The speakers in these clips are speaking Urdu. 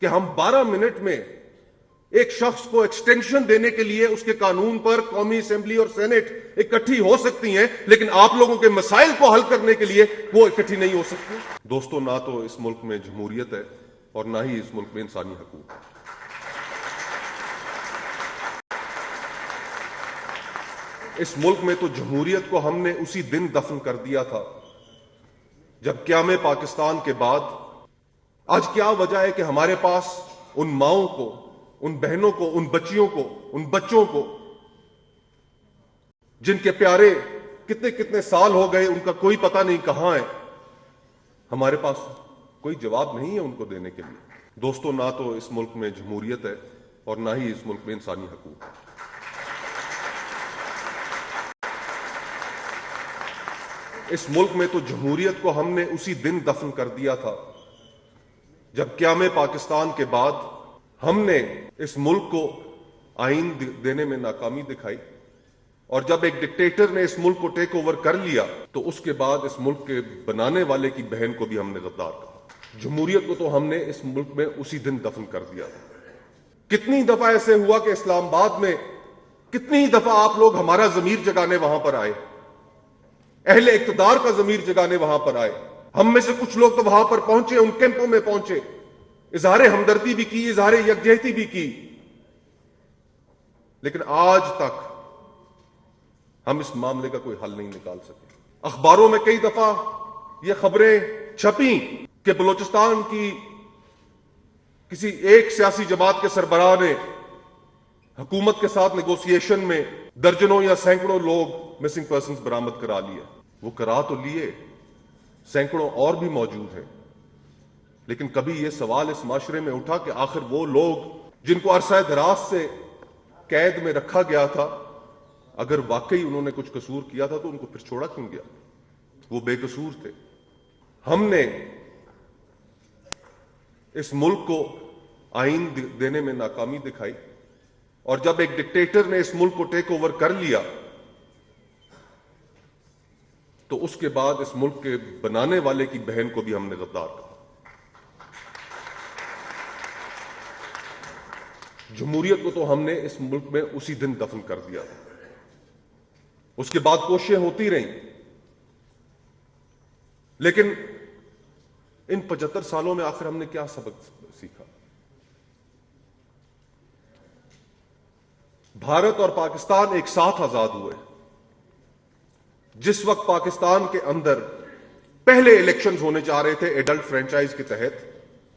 کہ ہم 12 منٹ میں ایک شخص کو ایکسٹینشن دینے کے لیے اس کے قانون پر قومی اسمبلی اور سینٹ اکٹھی ہو سکتی ہیں، لیکن آپ لوگوں کے مسائل کو حل کرنے کے لیے وہ اکٹھی نہیں ہو سکتی۔ دوستو، نہ تو اس ملک میں جمہوریت ہے اور نہ ہی اس ملک میں انسانی حقوق ہے۔ اس ملک میں تو جمہوریت کو ہم نے اسی دن دفن کر دیا تھا جب قیام پاکستان کے بعد آج کیا وجہ ہے کہ ہمارے پاس ان ماؤں کو، ان بہنوں کو، ان بچیوں کو، ان بچوں کو جن کے پیارے کتنے کتنے سال ہو گئے، ان کا کوئی پتہ نہیں کہاں ہے، ہمارے پاس کوئی جواب نہیں ہے ان کو دینے کے لیے۔ دوستو، نہ تو اس ملک میں جمہوریت ہے اور نہ ہی اس ملک میں انسانی حقوق ہے۔ اس ملک میں تو جمہوریت کو ہم نے اسی دن دفن کر دیا تھا جب قیام پاکستان کے بعد ہم نے اس ملک کو آئین دینے میں ناکامی دکھائی، اور جب ایک ڈکٹیٹر نے اس ملک کو ٹیک اوور کر لیا تو اس کے بعد اس ملک کے بنانے والے کی بہن کو بھی ہم نے غدار کہا۔ جمہوریت کو تو ہم نے اس ملک میں اسی دن دفن کر دیا تھا۔ کتنی دفعہ ایسے ہوا کہ اسلام آباد میں کتنی دفعہ آپ لوگ ہمارا ضمیر جگانے وہاں پر آئے، اہل اقتدار کا ضمیر جگانے وہاں پر آئے، ہم میں سے کچھ لوگ تو وہاں پر پہنچے، ان کیمپوں میں پہنچے، اظہار ہمدردی بھی کی، اظہار یکجہتی بھی کی، لیکن آج تک ہم اس معاملے کا کوئی حل نہیں نکال سکے۔ اخباروں میں کئی دفعہ یہ خبریں چھپیں کہ بلوچستان کی کسی ایک سیاسی جماعت کے سربراہ نے حکومت کے ساتھ نیگوسیشن میں درجنوں یا سینکڑوں لوگ مسنگ پرسنز برآمد کرا لیے۔ وہ کرا تو لیے، سینکڑوں اور بھی موجود ہیں، لیکن کبھی یہ سوال اس معاشرے میں اٹھا کہ آخر وہ لوگ جن کو عرصہ دراز سے قید میں رکھا گیا تھا، اگر واقعی انہوں نے کچھ قصور کیا تھا تو ان کو پھر چھوڑا کیوں گیا؟ وہ بے قصور تھے۔ ہم نے اس ملک کو آئین دینے میں ناکامی دکھائی، اور جب ایک ڈکٹیٹر نے اس ملک کو ٹیک اوور کر لیا تو اس کے بعد اس ملک کے بنانے والے کی بہن کو بھی ہم نے غدار کہا۔ جمہوریت کو تو ہم نے اس ملک میں اسی دن دفن کر دیا تھا۔ اس کے بعد کوششیں ہوتی رہیں، لیکن ان 75 سالوں میں آخر ہم نے کیا سبق سیکھا؟ بھارت اور پاکستان ایک ساتھ آزاد ہوئے۔ جس وقت پاکستان کے اندر پہلے الیکشنز ہونے جا رہے تھے ایڈلٹ فرینچائز کے تحت،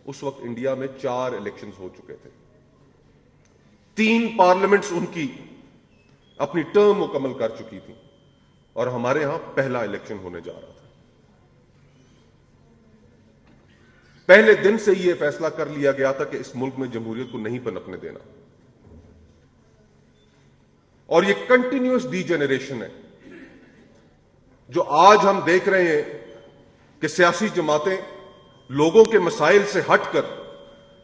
اس وقت انڈیا میں 4 الیکشنز ہو چکے تھے، 3 پارلیمنٹس ان کی اپنی ٹرم مکمل کر چکی تھی، اور ہمارے ہاں پہلا الیکشن ہونے جا رہا تھا۔ پہلے دن سے یہ فیصلہ کر لیا گیا تھا کہ اس ملک میں جمہوریت کو نہیں پنپنے دینا، اور یہ کنٹینیوس ڈی جنریشن ہے جو آج ہم دیکھ رہے ہیں کہ سیاسی جماعتیں لوگوں کے مسائل سے ہٹ کر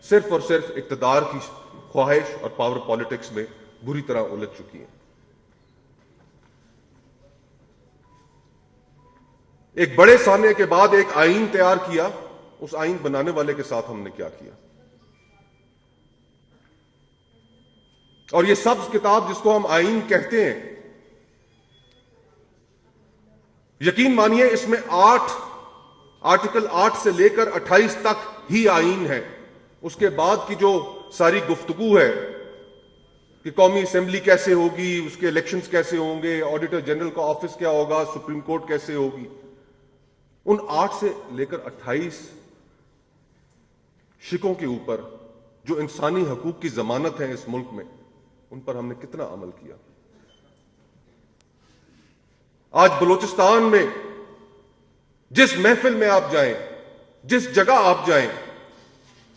صرف اور صرف اقتدار کی خواہش اور پاور پالیٹکس میں بری طرح الجھ چکی ہیں۔ ایک بڑے سامنے کے بعد ایک آئین تیار کیا، اس آئین بنانے والے کے ساتھ ہم نے کیا کیا؟ اور یہ سبز کتاب جس کو ہم آئین کہتے ہیں، یقین مانیے اس میں آرٹیکل 8 سے لے کر 28 تک ہی آئین ہے۔ اس کے بعد کی جو ساری گفتگو ہے کہ قومی اسمبلی کیسے ہوگی، اس کے الیکشنز کیسے ہوں گے، آڈیٹر جنرل کا آفس کیا ہوگا، سپریم کورٹ کیسے ہوگی، ان 8 سے لے کر 28 شکوں کے اوپر جو انسانی حقوق کی ضمانت ہے اس ملک میں، ان پر ہم نے کتنا عمل کیا؟ آج بلوچستان میں جس محفل میں آپ جائیں، جس جگہ آپ جائیں،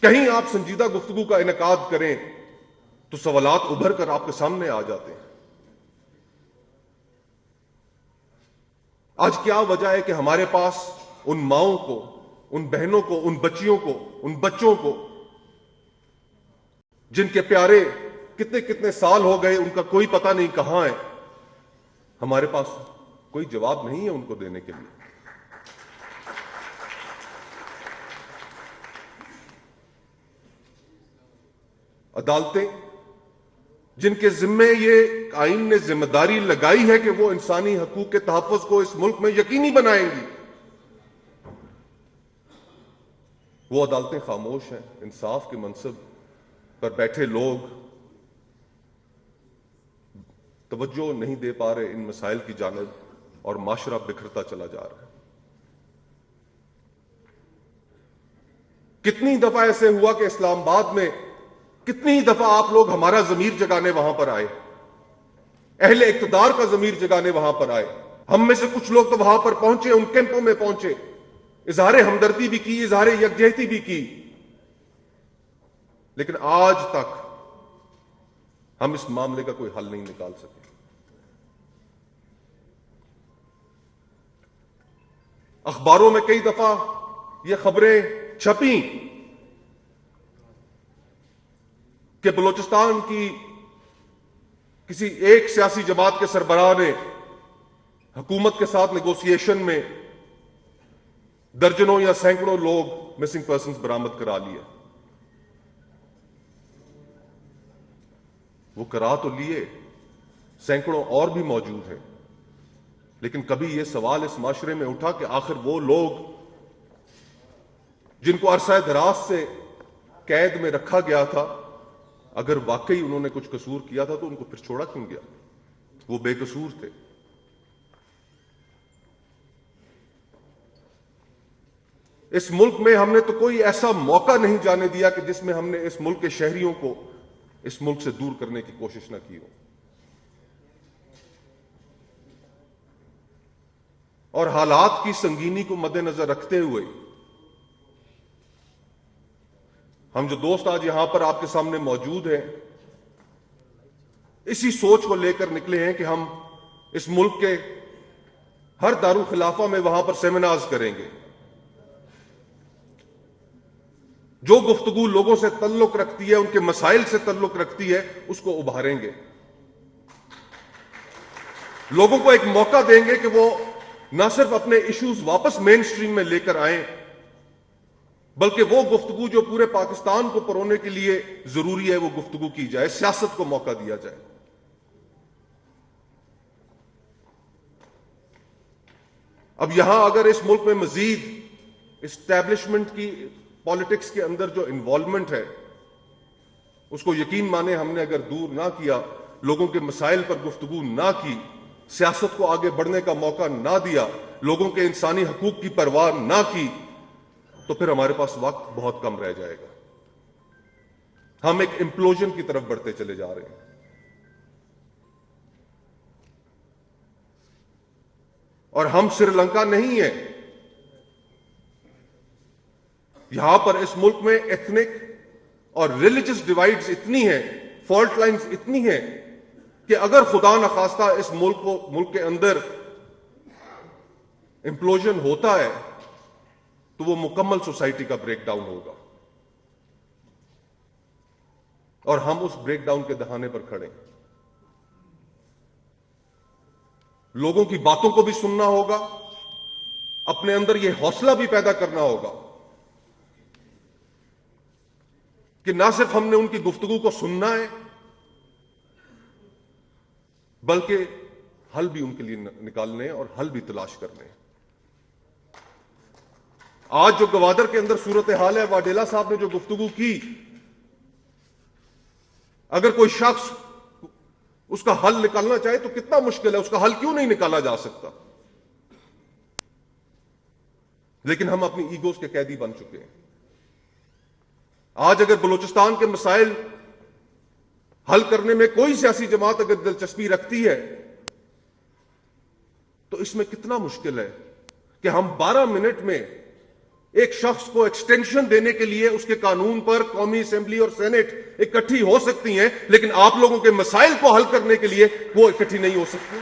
کہیں آپ سنجیدہ گفتگو کا انعقاد کریں تو سوالات ابھر کر آپ کے سامنے آ جاتے ہیں۔ آج کیا وجہ ہے کہ ہمارے پاس ان ماؤں کو، ان بہنوں کو، ان بچیوں کو، ان بچوں کو جن کے پیارے کتنے کتنے سال ہو گئے، ان کا کوئی پتہ نہیں کہاں ہے، ہمارے پاس کوئی جواب نہیں ہے ان کو دینے کے لیے؟ عدالتیں جن کے ذمے یہ آئین نے ذمہ داری لگائی ہے کہ وہ انسانی حقوق کے تحفظ کو اس ملک میں یقینی بنائیں گی، وہ عدالتیں خاموش ہیں۔ انصاف کے منصب پر بیٹھے لوگ توجہ نہیں دے پا رہے ان مسائل کی جانب، اور معاشرہ بکھرتا چلا جا رہا ہے۔ کتنی دفعہ ایسے ہوا کہ اسلام آباد میں کتنی دفعہ آپ لوگ ہمارا ضمیر جگانے وہاں پر آئے، اہل اقتدار کا ضمیر جگانے وہاں پر آئے، ہم میں سے کچھ لوگ تو وہاں پر پہنچے، ان کیمپوں میں پہنچے، اظہار ہمدردی بھی کی، اظہار یکجہتی بھی کی، لیکن آج تک ہم اس معاملے کا کوئی حل نہیں نکال سکے۔ اخباروں میں کئی دفعہ یہ خبریں چھپیں کہ بلوچستان کی کسی ایک سیاسی جماعت کے سربراہ نے حکومت کے ساتھ نیگوسیشن میں درجنوں یا سینکڑوں لوگ مسنگ پرسنز برآمد کرا لیے۔ وہ کرا تو لیے، سینکڑوں اور بھی موجود ہیں، لیکن کبھی یہ سوال اس معاشرے میں اٹھا کہ آخر وہ لوگ جن کو عرصہ دراز سے قید میں رکھا گیا تھا، اگر واقعی انہوں نے کچھ قصور کیا تھا تو ان کو پھر چھوڑا کیوں گیا؟ وہ بے قصور تھے۔ اس ملک میں ہم نے تو کوئی ایسا موقع نہیں جانے دیا کہ جس میں ہم نے اس ملک کے شہریوں کو اس ملک سے دور کرنے کی کوشش نہ کی ہو۔ اور حالات کی سنگینی کو مد نظر رکھتے ہوئے ہم جو دوست آج یہاں پر آپ کے سامنے موجود ہیں، اسی سوچ کو لے کر نکلے ہیں کہ ہم اس ملک کے ہر دارالخلافہ میں وہاں پر سیمینارز کریں گے۔ جو گفتگو لوگوں سے تعلق رکھتی ہے، ان کے مسائل سے تعلق رکھتی ہے، اس کو ابھاریں گے، لوگوں کو ایک موقع دیں گے کہ وہ نہ صرف اپنے ایشوز واپس مین سٹریم میں لے کر آئیں، بلکہ وہ گفتگو جو پورے پاکستان کو پرونے کے لیے ضروری ہے وہ گفتگو کی جائے، سیاست کو موقع دیا جائے۔ اب یہاں اگر اس ملک میں مزید اسٹیبلشمنٹ کی پالیٹکس کے اندر جو انوالومنٹ ہے، اس کو یقین مانے ہم نے اگر دور نہ کیا، لوگوں کے مسائل پر گفتگو نہ کی، سیاست کو آگے بڑھنے کا موقع نہ دیا، لوگوں کے انسانی حقوق کی پرواہ نہ کی، تو پھر ہمارے پاس وقت بہت کم رہ جائے گا۔ ہم ایک امپلوژن کی طرف بڑھتے چلے جا رہے ہیں۔ اور ہم سری لنکا نہیں ہیں۔ یہاں پر اس ملک میں ایتھنک اور ریلیجس ڈیوائیڈز اتنی ہیں، فالٹ لائنز اتنی ہیں کہ اگر خدا نخواستہ اس ملک کے اندر امپلوژن ہوتا ہے تو وہ مکمل سوسائٹی کا بریک ڈاؤن ہوگا، اور ہم اس بریک ڈاؤن کے دہانے پر کھڑے ہیں۔ لوگوں کی باتوں کو بھی سننا ہوگا، اپنے اندر یہ حوصلہ بھی پیدا کرنا ہوگا کہ نہ صرف ہم نے ان کی گفتگو کو سننا ہے، بلکہ حل بھی ان کے لیے نکالنے اور حل بھی تلاش کرنے ہیں۔ آج جو گوادر کے اندر صورتحال ہے، واڈیلا صاحب نے جو گفتگو کی، اگر کوئی شخص اس کا حل نکالنا چاہے تو کتنا مشکل ہے، اس کا حل کیوں نہیں نکالا جا سکتا؟ لیکن ہم اپنی ایگوز کے قیدی بن چکے ہیں۔ آج اگر بلوچستان کے مسائل حل کرنے میں کوئی سیاسی جماعت اگر دلچسپی رکھتی ہے تو اس میں کتنا مشکل ہے کہ ہم 12 منٹ میں ایک شخص کو ایکسٹینشن دینے کے لیے اس کے قانون پر قومی اسمبلی اور سینٹ اکٹھی ہو سکتی ہیں، لیکن آپ لوگوں کے مسائل کو حل کرنے کے لیے وہ اکٹھی نہیں ہو سکتی۔